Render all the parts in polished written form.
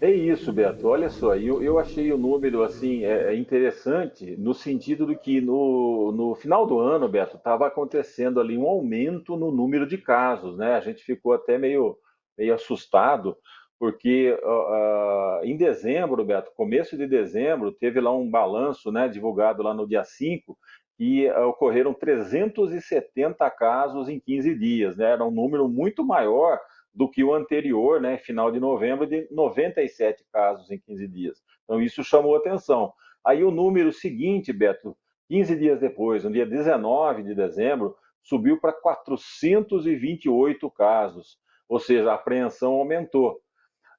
É isso, Beto. Olha só, eu achei o número assim interessante no sentido de que no final do ano, Beto, estava acontecendo ali um aumento no número de casos, né? A gente ficou até meio assustado, porque em dezembro, Beto, começo de dezembro, teve lá um balanço, né, divulgado lá no dia 5 e ocorreram 370 casos em 15 dias, né? Era um número muito maior do que o anterior, né, final de novembro, de 97 casos em 15 dias. Então, isso chamou atenção. Aí, o número seguinte, Beto, 15 dias depois, no dia 19 de dezembro, subiu para 428 casos, ou seja, a apreensão aumentou.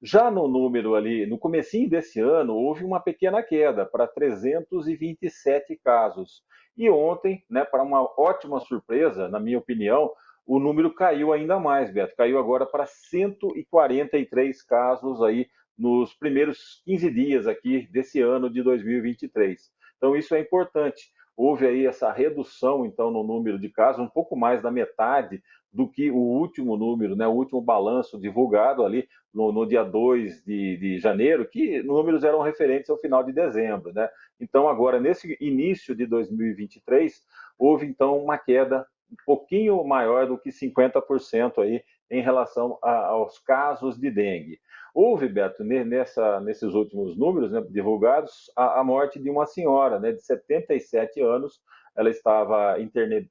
Já no número ali, no comecinho desse ano, houve uma pequena queda para 327 casos. E ontem, né, para uma ótima surpresa, na minha opinião, o número caiu ainda mais, Beto. Caiu agora para 143 casos aí nos primeiros 15 dias aqui desse ano de 2023. Então isso é importante. Houve aí essa redução, então, no número de casos, um pouco mais da metade do que o último número, né, o último balanço divulgado ali no dia 2 de janeiro, que números eram referentes ao final de dezembro, né? Então, agora, nesse início de 2023, houve, então, uma queda um pouquinho maior do que 50% aí em relação aos casos de dengue. Houve, Beto, nesses últimos números, né, divulgados, a morte de uma senhora, né, de 77 anos. Ela estava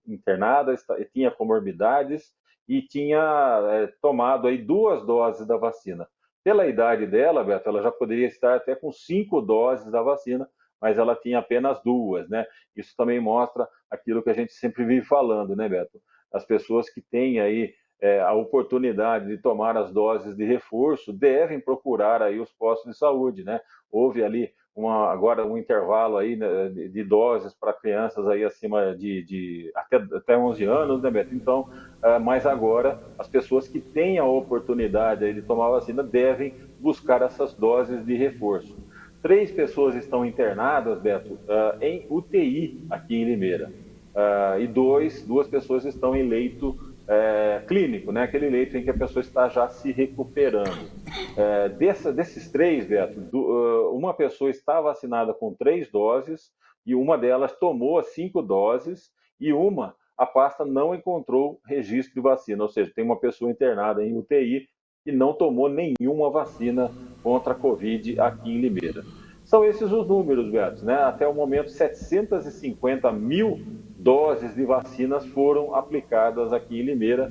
internada, tinha comorbidades e tinha tomado aí 2 doses da vacina. Pela idade dela, Beto, ela já poderia estar até com 5 doses da vacina, mas ela tinha apenas 2, né? Isso também mostra aquilo que a gente sempre vive falando, né, Beto? As pessoas que têm aí a oportunidade de tomar as doses de reforço devem procurar aí os postos de saúde, né? Houve ali agora um intervalo aí, né, de doses para crianças aí acima de até 11 anos, né, Beto? Então, mas agora as pessoas que têm a oportunidade aí de tomar a vacina devem buscar essas doses de reforço. 3 pessoas estão internadas, Beto, em UTI aqui em Limeira. E 2 pessoas estão em leito clínico, né? Aquele leito em que a pessoa está já se recuperando. Desses 3, Beto, uma pessoa está vacinada com 3 doses e uma delas tomou as 5 doses e a pasta não encontrou registro de vacina, ou seja, tem uma pessoa internada em UTI e não tomou nenhuma vacina contra a Covid aqui em Limeira. São esses os números, Beto, né? Até o momento, 750 mil doses de vacinas foram aplicadas aqui em Limeira,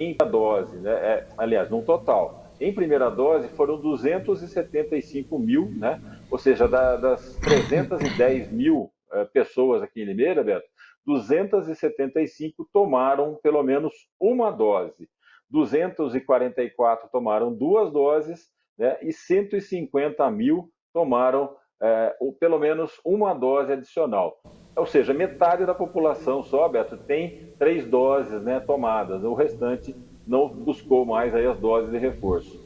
em dose, né? Aliás, no total. Em primeira dose foram 275 mil, né? Ou seja, das 310 mil pessoas aqui em Limeira, Beto, 275 tomaram pelo menos uma dose. 244 tomaram 2 doses, né? E 150 mil tomaram pelo menos uma dose adicional. Ou seja, metade da população só, Beto, tem 3 doses, né, tomadas. O restante não buscou mais aí as doses de reforço.